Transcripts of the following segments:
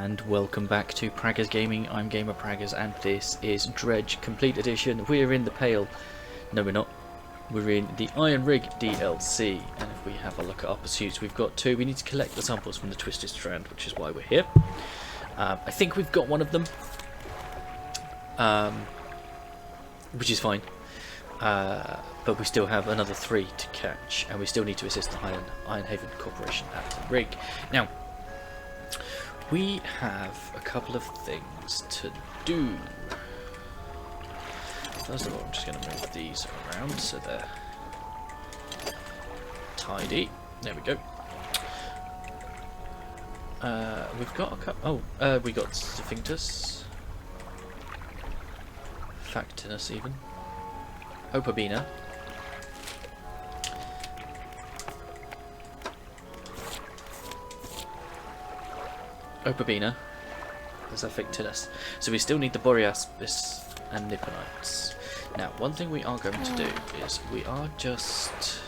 And welcome back to Praggers Gaming. I'm Gamer Praggers and this is Dredge Complete Edition. We're in the Pale. No, we're not. We're in the Iron Rig DLC. And if we have a look at our pursuits, we've got two. We need to collect the samples from the Twisted Strand, which is why we're here. I think we've got one of them, which is fine. But we still have another 3 to catch, and we still need to assist the Ironhaven Corporation at the rig. Now, we have a couple of things to do. First of all, I'm just going to move these around so they're tidy. There we go. We've got a couple. Oh, we got Sphinctus, Factinus, even Opabina. Opabina. There's a Fictinus. So we still need the Boreaspis and Nipponites. Now, one thing we are going to do is we are just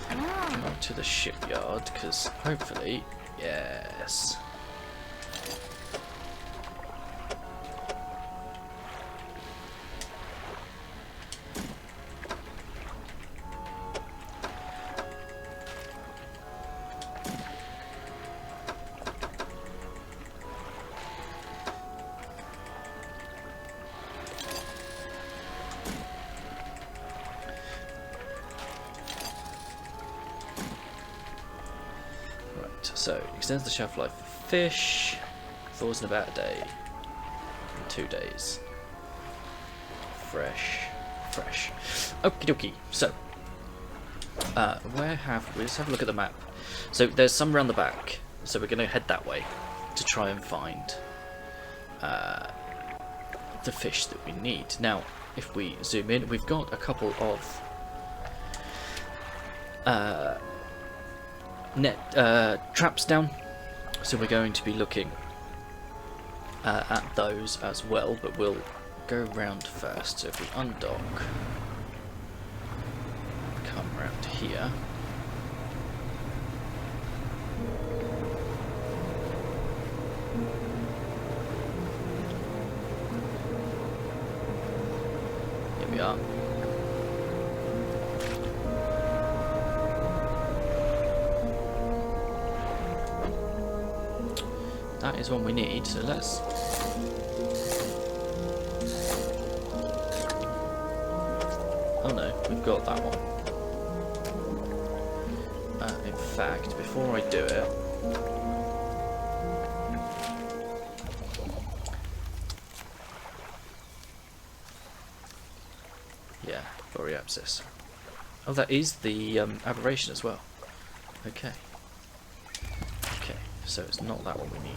going to the shipyard, because hopefully, yes. So, extends the shelf life of fish, thaws in about a day, in 2 days. Fresh. Okie dokie. So, where have we? Let's have a look at the map. So, there's some around the back, so we're going to head that way to try and find the fish that we need. Now, if we zoom in, we've got a couple of traps down, so we're going to be looking at those as well, but we'll go round first. So if we undock, come round here, here we are. That is one we need, so let's... Oh no, we've got that one. In fact, before I do it... Yeah, Boreapsis. Oh, that is the aberration as well. Okay. So it's not that one we need.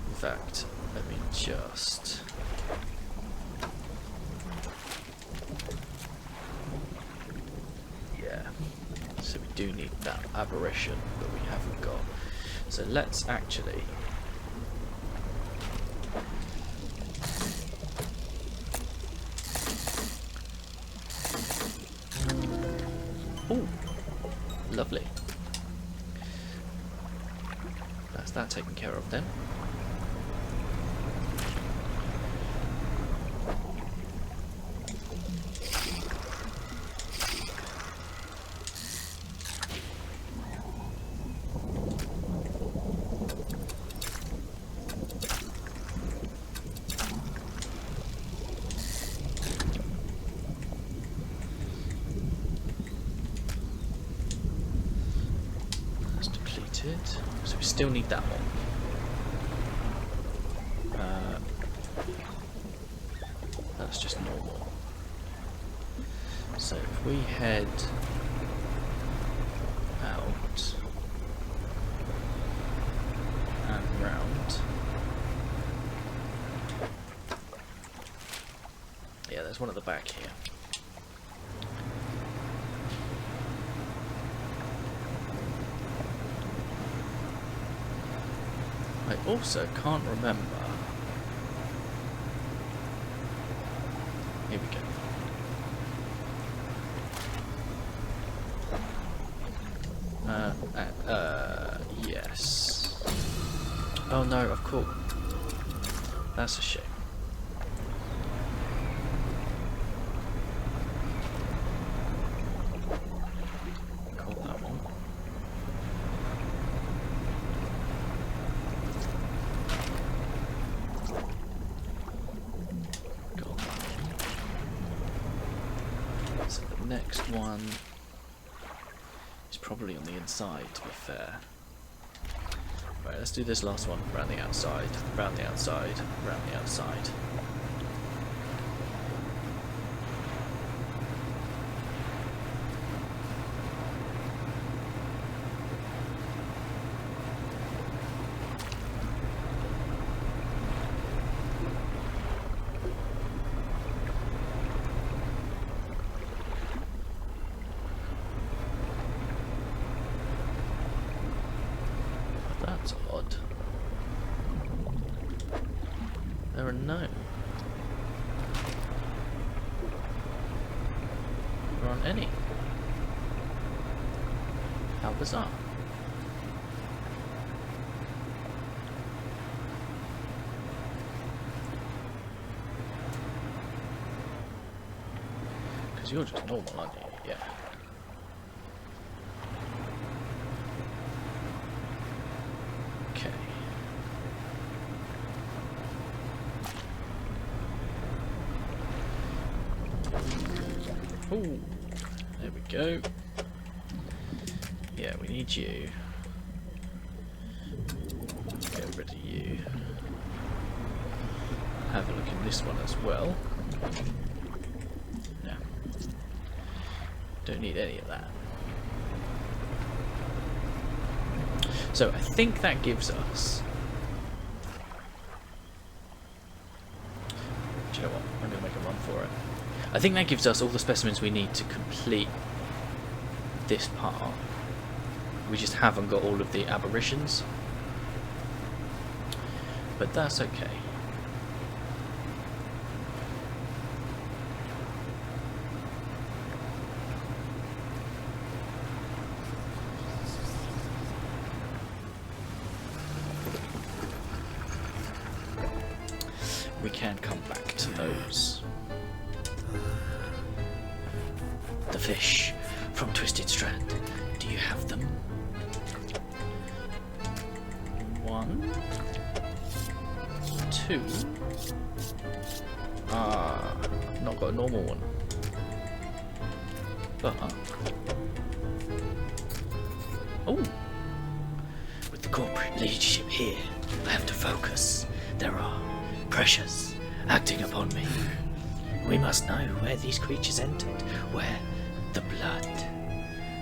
In fact, let me just... Yeah. So we do need that aberration, but we haven't got. So let's actually... Oh, lovely. That's that taken care of then. So we still need that one. That's just normal. So if we head out and round, yeah, there's one at the back here. I also can't remember here we go. Yes. Oh no, of course. That's a shame. Call that one. Got that one. So the next one is probably on the inside, to be fair. Right, let's do this last one. Round the outside, round the outside, round the outside. That's odd. There are no. There aren't any. How bizarre. Because you're just normal, aren't you? Yeah. Okay. Ooh, there we go. Yeah, we need you. Get rid of you. Have a look in this one as well. No. Don't need any of that. So I think that gives us... Do you know what? I'm going to make a run for it. I think that gives us all the specimens we need to complete this part. We just haven't got all of the aberrations. But that's okay. We can come back to those. The fish from Twisted Strand. Do you have them? One. Two. I've not got a normal one. But oh, with the corporate leadership here, I have to focus. There are pressures acting upon me. We must know where these creatures entered, where the blood.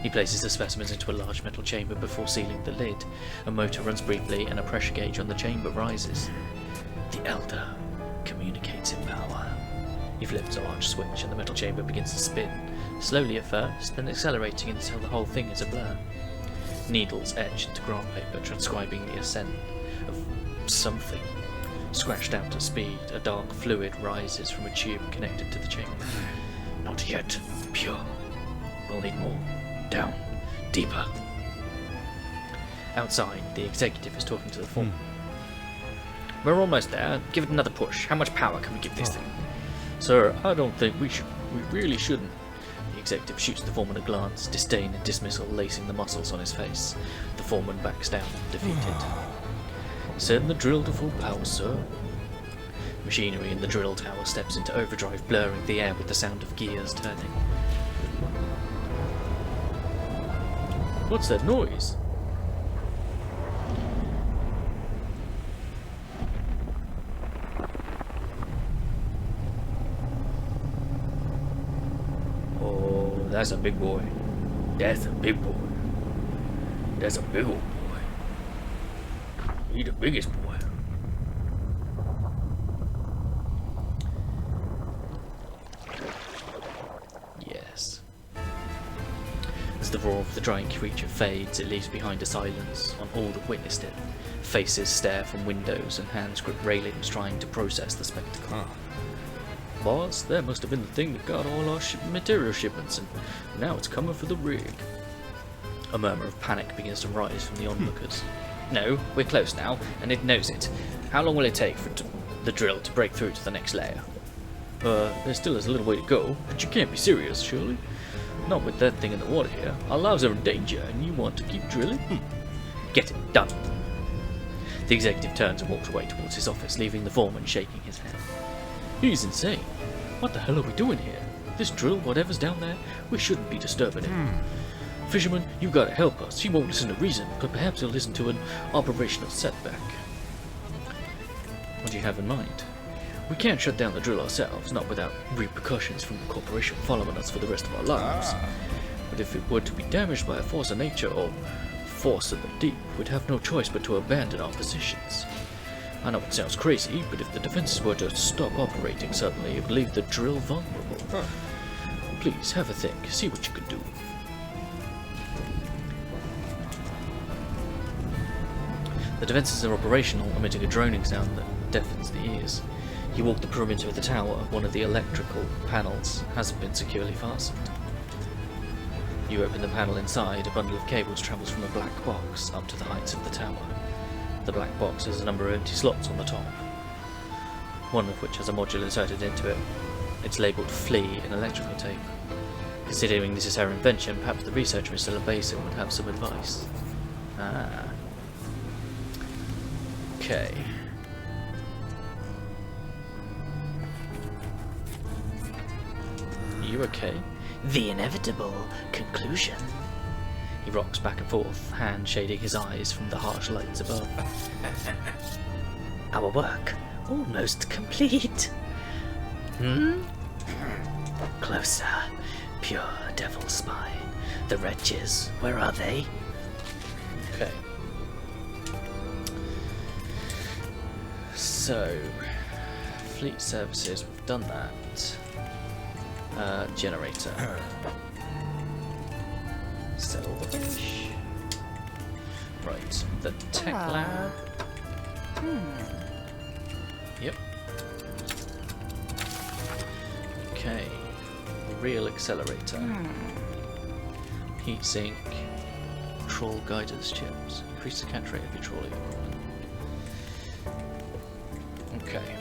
He places the specimens into a large metal chamber before sealing the lid. A motor runs briefly and a pressure gauge on the chamber rises. The Elder communicates in power. He flips a large switch and the metal chamber begins to spin, slowly at first, then accelerating until the whole thing is a blur. Needles etched into graph paper transcribing the ascent of something. Scratched out at speed, a dark fluid rises from a tube connected to the chamber. Not yet pure. We'll need more. Down. Deeper. Outside, the executive is talking to the foreman. We're almost there. Give it another push. How much power can we give this thing? Sir, I don't think we should. We really shouldn't. The executive shoots the foreman a glance, disdain and dismissal lacing the muscles on his face. The foreman backs down, defeated. Send the drill to full power, sir. Machinery in the drill tower steps into overdrive, blurring the air with the sound of gears turning. What's that noise? Oh, that's a big boy. That's a big boy. That's a big old boy. He the biggest boy. Yes. As the roar of the giant creature fades, it leaves behind a silence on all that witnessed it. Faces stare from windows and hands grip railings trying to process the spectacle. boss. That must have been the thing that got all our material shipments, and now it's coming for the rig. A murmur of panic begins to rise from the onlookers. No, we're close now, and it knows it. How long will it take for the drill to break through to the next layer? There still is a little way to go, but you can't be serious, surely? Not with that thing in the water here. Our lives are in danger, and you want to keep drilling? Get it done. The executive turns and walks away towards his office, leaving the foreman shaking his head. He's insane. What the hell are we doing here? This drill, whatever's down there, we shouldn't be disturbing it. Fisherman, you've got to help us. He won't listen to reason, but perhaps he'll listen to an operational setback. What do you have in mind? We can't shut down the drill ourselves, not without repercussions from the corporation following us for the rest of our lives. But if it were to be damaged by a force of nature or force of the deep, we'd have no choice but to abandon our positions. I know it sounds crazy, but if the defenses were to stop operating suddenly, it would leave the drill vulnerable. Please, have a think. See what you can do. The defenses are operational, emitting a droning sound that deafens the ears. You walk the perimeter of the tower. One of the electrical panels hasn't been securely fastened. You open the panel inside. A bundle of cables travels from a black box up to the heights of the tower. The black box has a number of empty slots on the top, one of which has a module inserted into it. It's labelled Flea in electrical tape. Considering this is her invention, perhaps the researcher in Stellar Basin would have some advice. Ah. Okay. You okay? The inevitable conclusion. He rocks back and forth, hand shading his eyes from the harsh lights above. Our work almost complete. Closer, pure devil spy. The wretches, where are they? Okay. So, fleet services, we've done that. Generator. Sell the fish. Right, the tech lab. Yep. Okay. Real accelerator. Heatsink. Troll guidance chips. Increase the catch rate of your trawling equipment. Okay.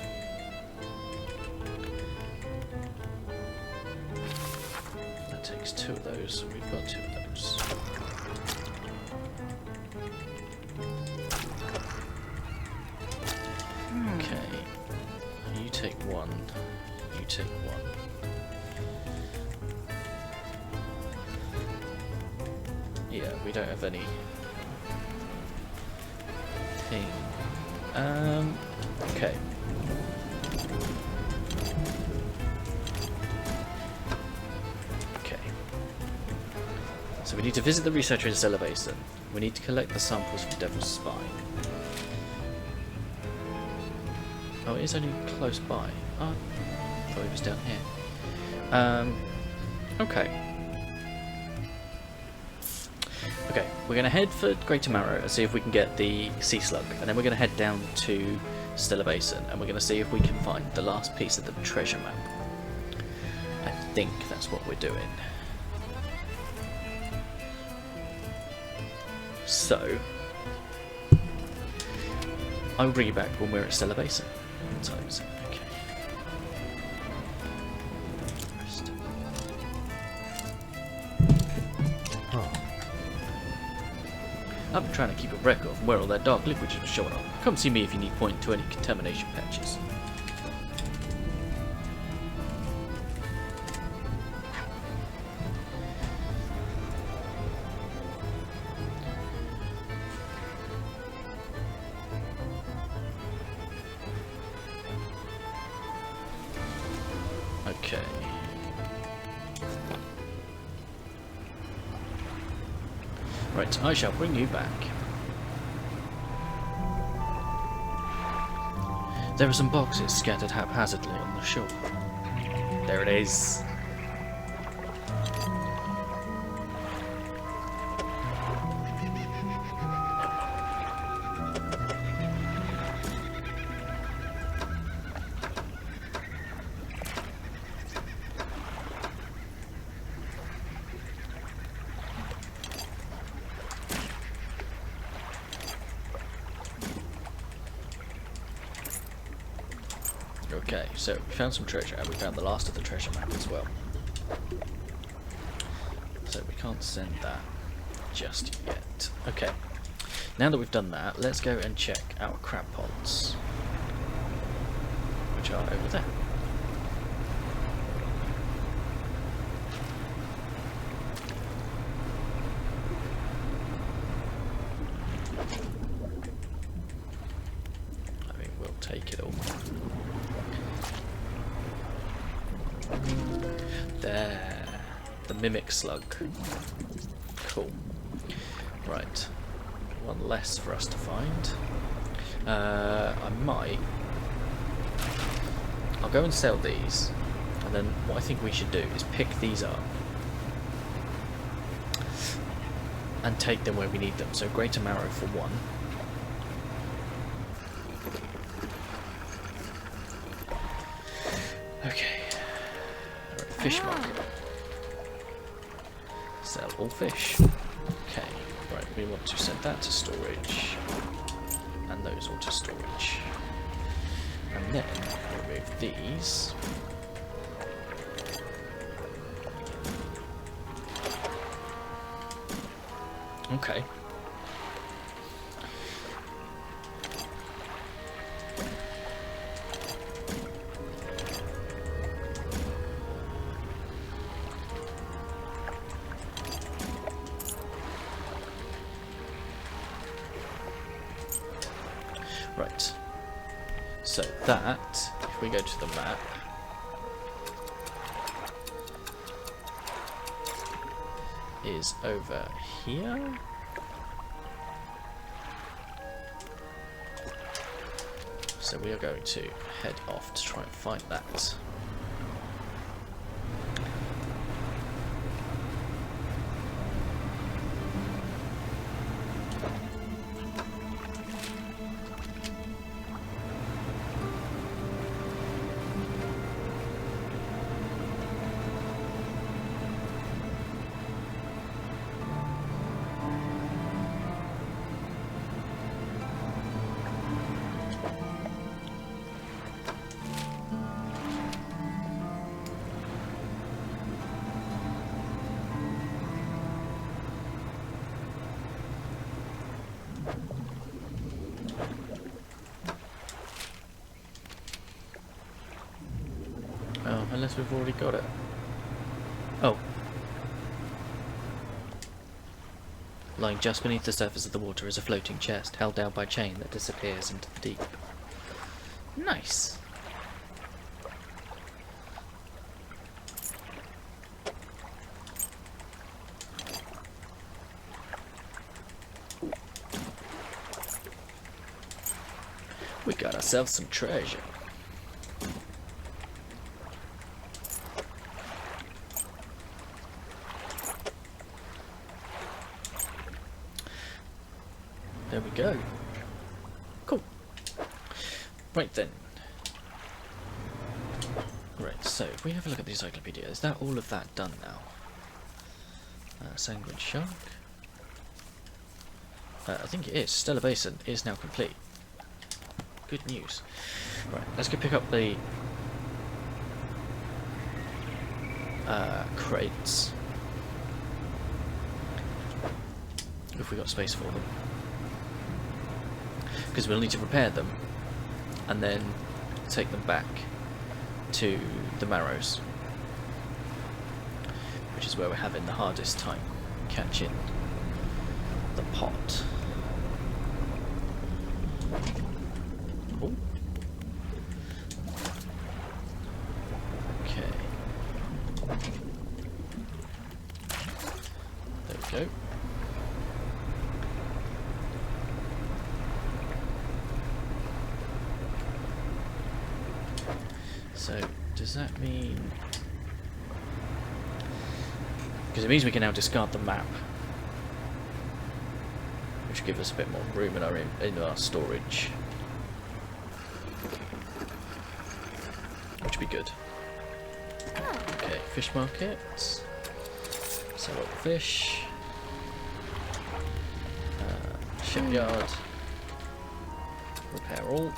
That takes 2 of those. We've got 2 of those. Okay. You take 1. You take 1. Yeah, we don't have any thing. Okay. Okay. So we need to visit the researcher in Stellar Basin. We need to collect the samples from Devil's Spine. Oh, it is only close by. Oh, I thought it was down here. Okay. Okay, we're going to head for Greater Marrow and see if we can get the Sea Slug, and then we're going to head down to Stellar Basin and we're going to see if we can find the last piece of the treasure map. I think that's what we're doing. So, I'll bring you back when we're at Stellar Basin. Times. Okay. I've been trying to keep a record of where all that dark liquid is showing up. Come see me if you need point to any contamination patches. Okay. Right, I shall bring you back. There are some boxes scattered haphazardly on the shore. There it is. Okay, so we found some treasure, and we found the last of the treasure map as well. So we can't send that just yet. Okay, now that we've done that, let's go and check our crab pods, which are over there. I mean, we'll take it all. There, the mimic slug. Cool. Right, one less for us to find. I'll go and sell these, and then what I think we should do is pick these up and take them where we need them. So greater marrow for one. Okay. Right, fish market. Sell all fish. Okay. Right, we want to send that to storage, and those all to storage. And then remove these. Okay. Right. So that, if we go to the map, is over here. So we are going to head off to try and find that. Oh, unless we've already got it. Oh. Lying just beneath the surface of the water is a floating chest, held down by chain that disappears into the deep. Nice. We got ourselves some treasure. There we go. Cool. Right then. Right, so if we have a look at the encyclopedia, is that all of that done now? Sanguine Shark. I think it is. Stellar Basin is now complete. Good news. Right, let's go pick up the crates. If we got space for them. Because we'll need to repair them and then take them back to the Marrows, which is where we're having the hardest time catching the pot. Ooh. Okay. There we go. So, does that mean... Because it means we can now discard the map, which gives us a bit more room in our storage, which would be good. Okay, fish market. Sell all the fish. Shipyard. Repair all.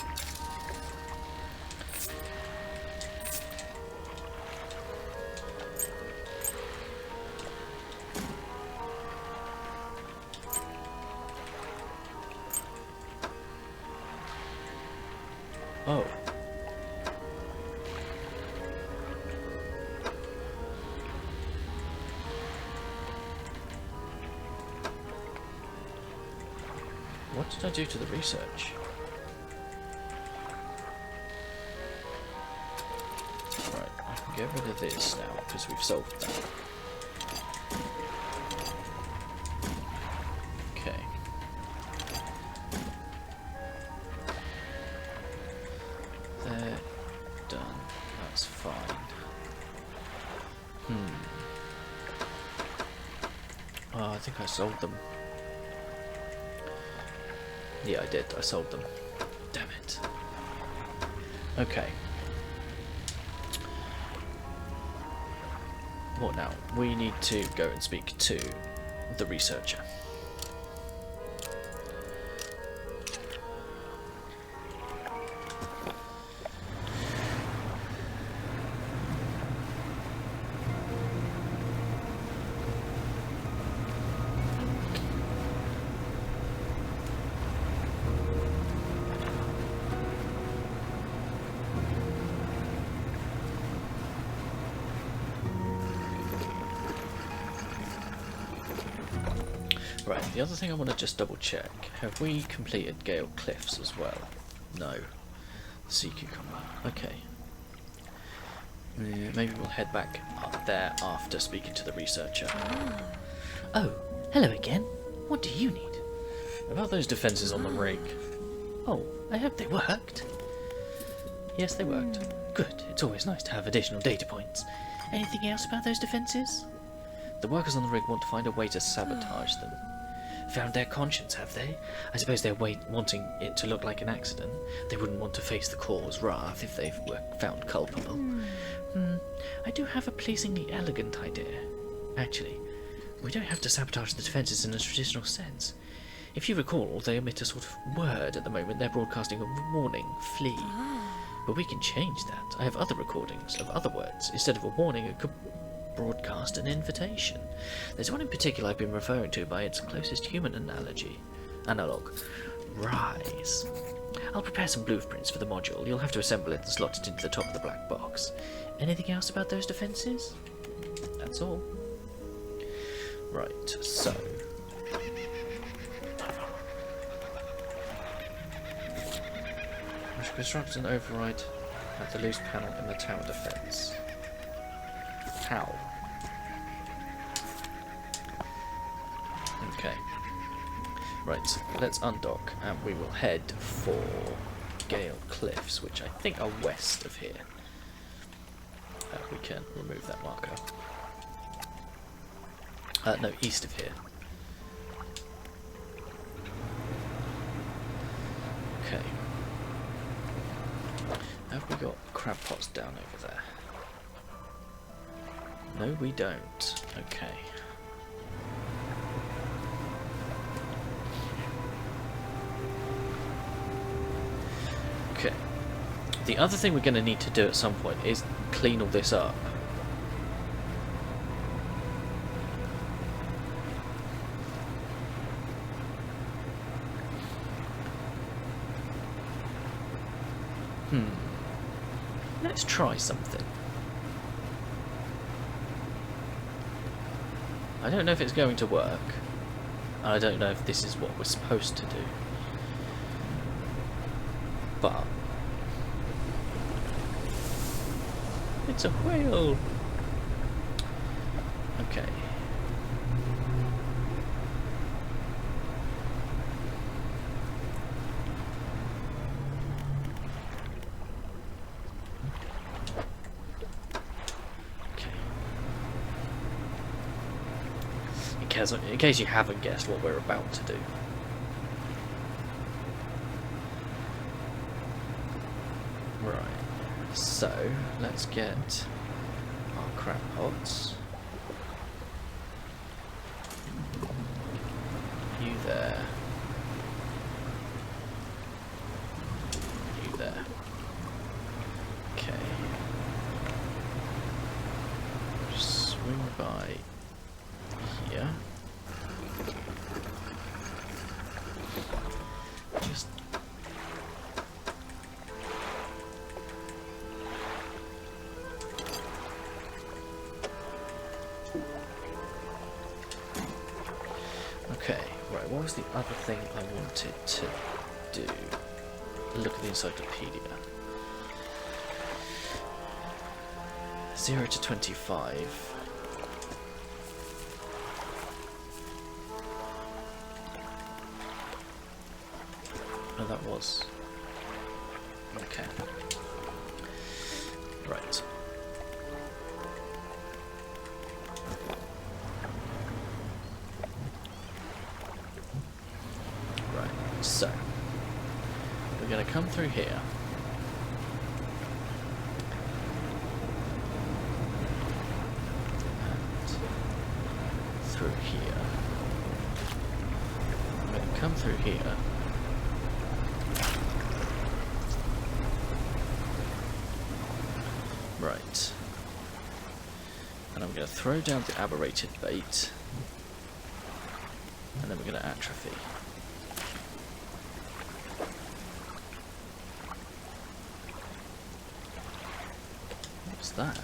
What did I do to the research? Right, I can get rid of this now because we've solved that. Okay. They're done. That's fine. Oh, I think I sold them. Yeah, I did. I sold them. Damn it. Okay. What now? We need to go and speak to the researcher. Right, the other thing I want to just double check, have we completed Gale Cliffs as well? No. Sea Cucumber, okay. Maybe we'll head back up there after speaking to the researcher. Oh, hello again. What do you need? About those defences on the rig. Oh, I hope they worked. Yes, they worked. Good, it's always nice to have additional data points. Anything else about those defences? The workers on the rig want to find a way to sabotage them. Found their conscience, have they? I suppose they're Wanting it to look like an accident. They wouldn't want to face the Corps' wrath if they were found culpable. I do have a pleasingly elegant idea. Actually, we don't have to sabotage the defences in a traditional sense. If you recall, they emit a sort of word at the moment. They're broadcasting a warning, flee. But we can change that. I have other recordings of other words. Instead of a warning, it could broadcast an invitation. There's one in particular I've been referring to by its closest human analog. Rise. I'll prepare some blueprints for the module. You'll have to assemble it and slot it into the top of the black box. Anything else about those defences? That's all. Right, so... we should construct an override at the loose panel in the tower defence. How? Okay. Right, let's undock and we will head for Gale Cliffs, which I think are west of here. We can remove that marker. No, east of here. Okay. Have we got crab pots down over there? No, we don't. Okay. Okay. The other thing we're going to need to do at some point is clean all this up. Let's try something. I don't know if it's going to work. I don't know if this is what we're supposed to do. But it's a whale. Okay. In case you haven't guessed what we're about to do. Right, so let's get our crab pots. You there. You there. Okay. Just swing by here. Just okay, right, what was the other thing I wanted to do? Look at the encyclopedia. 0 to 25. Oh, that was. Okay. Right. Right, so we're going to come through here. And through here. I'm going to come through here. Right. And I'm going to throw down the aberrated bait. And then we're going to atrophy. What's that?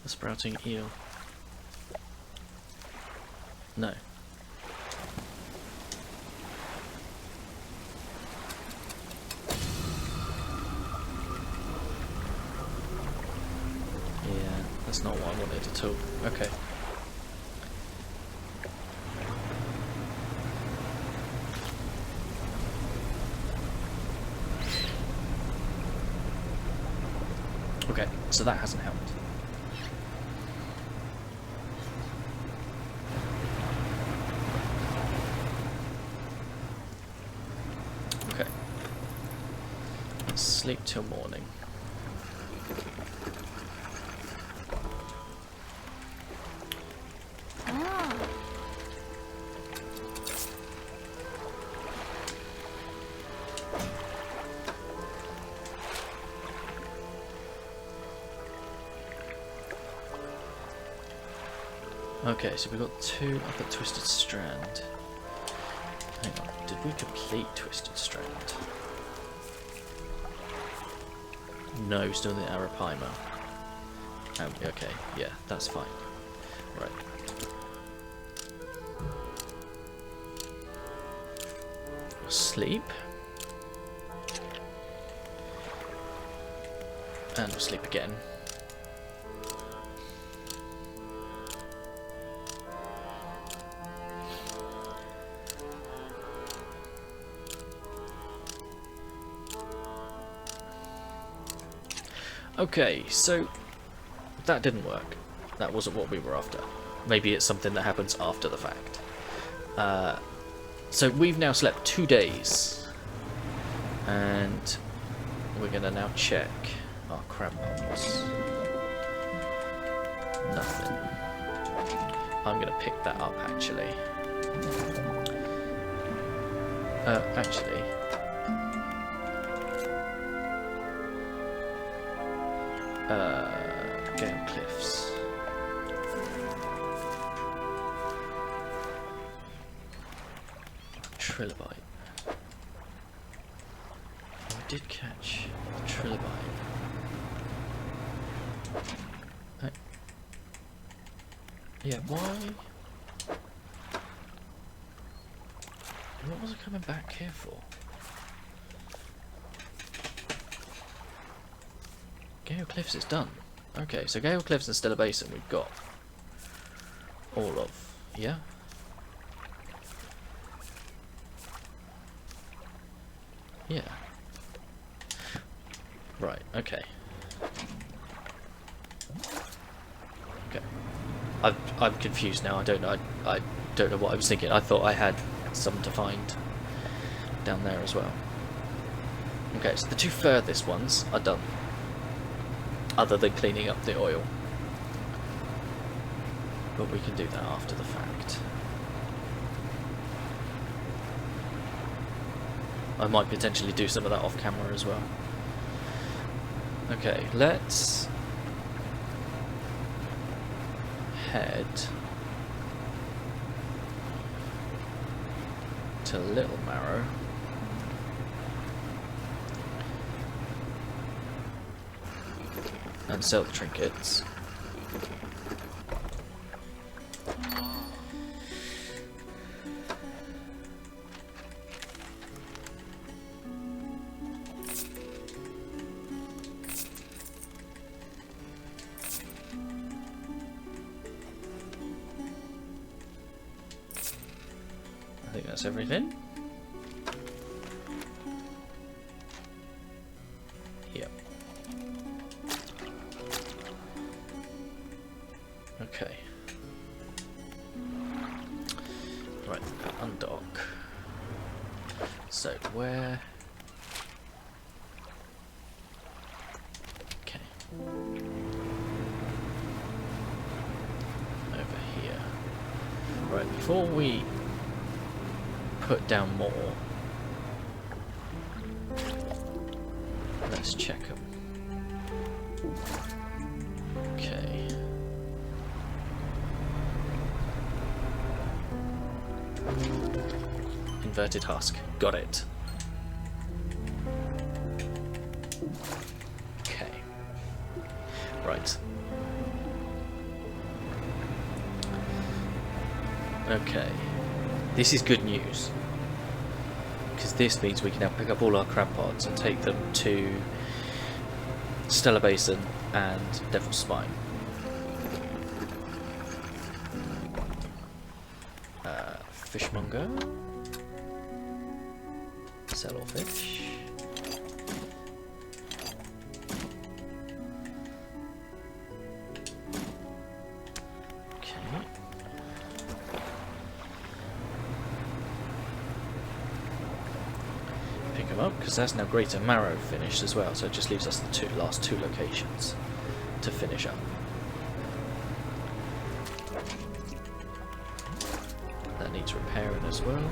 A sprouting eel. No. That's not what I wanted at all. Okay. Okay, so that hasn't helped. Okay. Let's sleep till morning. Okay, so we've got 2 up at Twisted Strand. Hang on, did we complete Twisted Strand? No, still in the Arapaima. Okay, yeah, that's fine. Right. We'll sleep. And we'll sleep again. Okay, so that didn't work. That wasn't what we were after. Maybe it's something that happens after the fact. So we've now slept 2 days. And we're going to now check our crab pots. Nothing. I'm going to pick that up, actually. Actually... Gale Cliffs. Trilobite. Oh, I did catch the trilobite. Yeah, why? What was I coming back here for? Gale Cliffs is done. Okay, so Gale Cliffs and Stellar Basin we've got all of, yeah? Yeah. Right, okay. Okay. I'm confused now, I don't know what I was thinking. I thought I had some to find down there as well. Okay, so the 2 furthest ones are done. Other than cleaning up the oil. But we can do that after the fact. I might potentially do some of that off camera as well. Okay, let's head to Little Marrow. and sell the trinkets. I think that's everything. Yep. Okay. Right, undock. So where? Okay. Over here. Right, before we put down more, let's check them. Okay. Inverted husk. Got it. Okay. Right. Okay. This is good news, because this means we can now pick up all our crab pods and take them to Stellar Basin and Devil's Spine. Fishmonger. Sell all fish. Pick them up, because that's now Greater Marrow finished as well, so it just leaves us the last two locations to finish up. That needs repairing as well.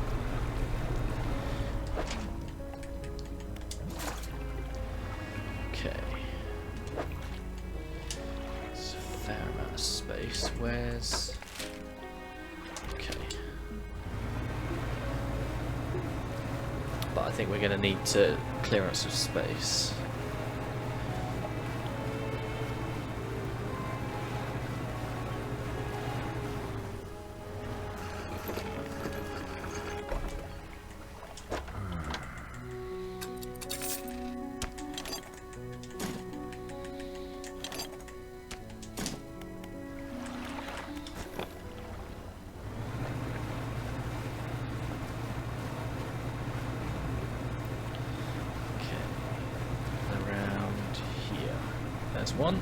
Okay. It's a fair amount of space. Where's... Okay. But I think we're going to need to clear out some space. There's one.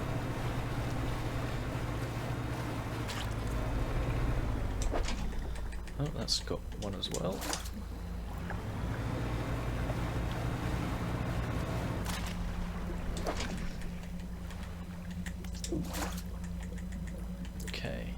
Oh, that's got one as well. Okay.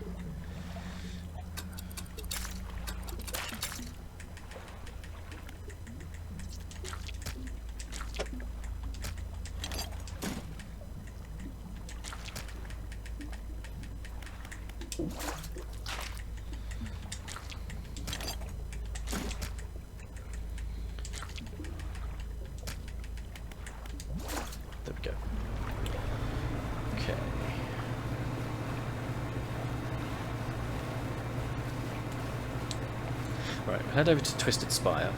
There we go. Okay. Right, we'll head over to Twisted Spire.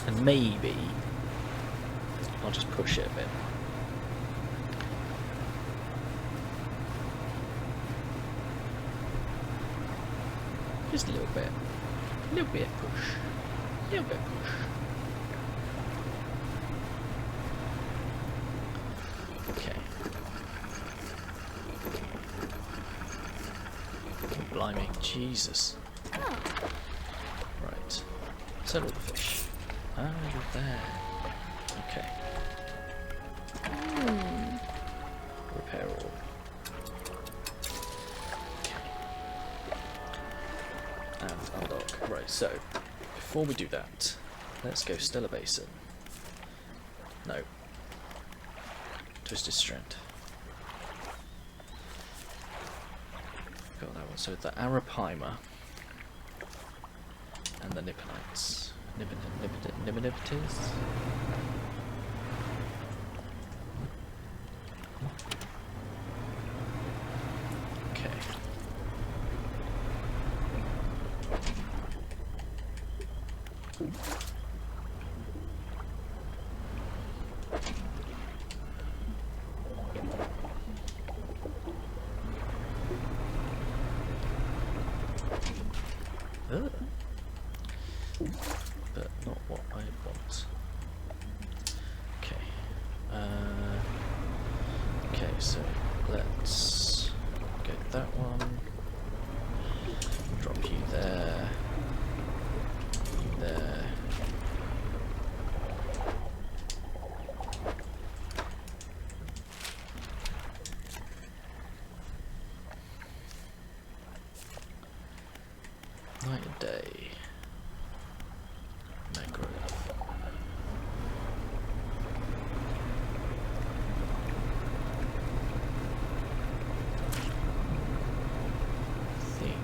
And maybe I'll just push it a bit. Just a little bit. A little bit push. A little bit push. Okay. Oh, blimey. Jesus. Right. Sell all the fish. Over there. Okay. Repair all. And unlock. Right, so before we do that, let's go Stellar Basin. No. Twisted Strand. Got that one. So the Arapaima. and the Nipponites. Nibbities. Okay. But not what I want. Okay. Okay, so let's get that one. Drop you there. You there. Night and day. Mangrove. Think.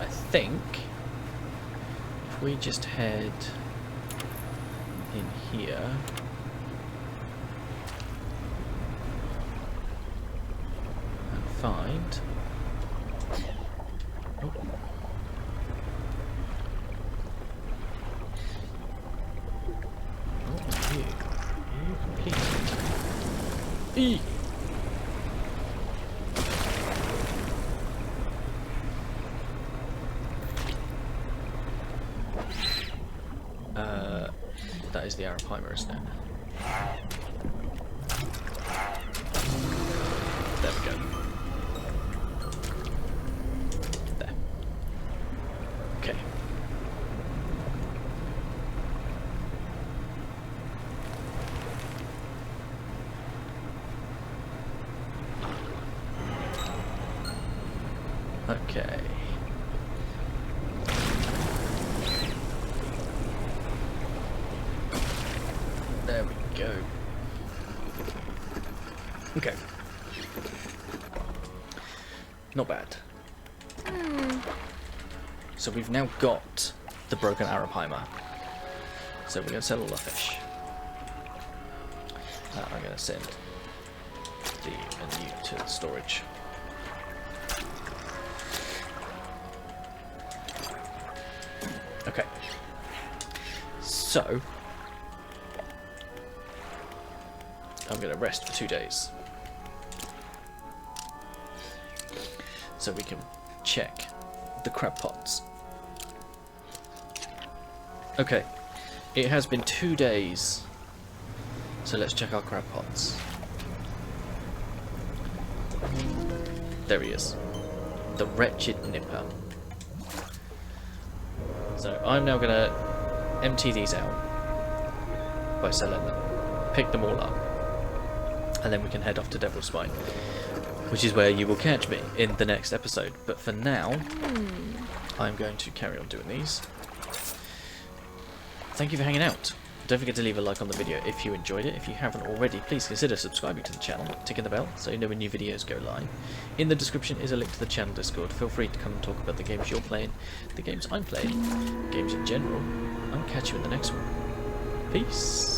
I think if we just head in here, and find oh. What are you? Are you completely eek. That is the Arapaima, isn't it? There we go. There. Okay. Okay. There we go. Okay. Not bad. So we've now got the broken Arapaima. So we're going to sell all our fish. I'm going to send the menu to the storage. Okay. So I'm going to rest for 2 days. So we can check the crab pots. Okay, it has been 2 days. So let's check our crab pots. There he is. The wretched nipper. So I'm now going to empty these out by selling them. Pick them all up. And then we can head off to Devil's Spine, which is where you will catch me in the next episode. But for now, I'm going to carry on doing these. Thank you for hanging out. Don't forget to leave a like on the video if you enjoyed it. If you haven't already, please consider subscribing to the channel, ticking the bell so you know when new videos go live. In the description is a link to the channel Discord. Feel free to come and talk about the games you're playing, the games I'm playing, games in general. I'll catch you in the next one. Peace.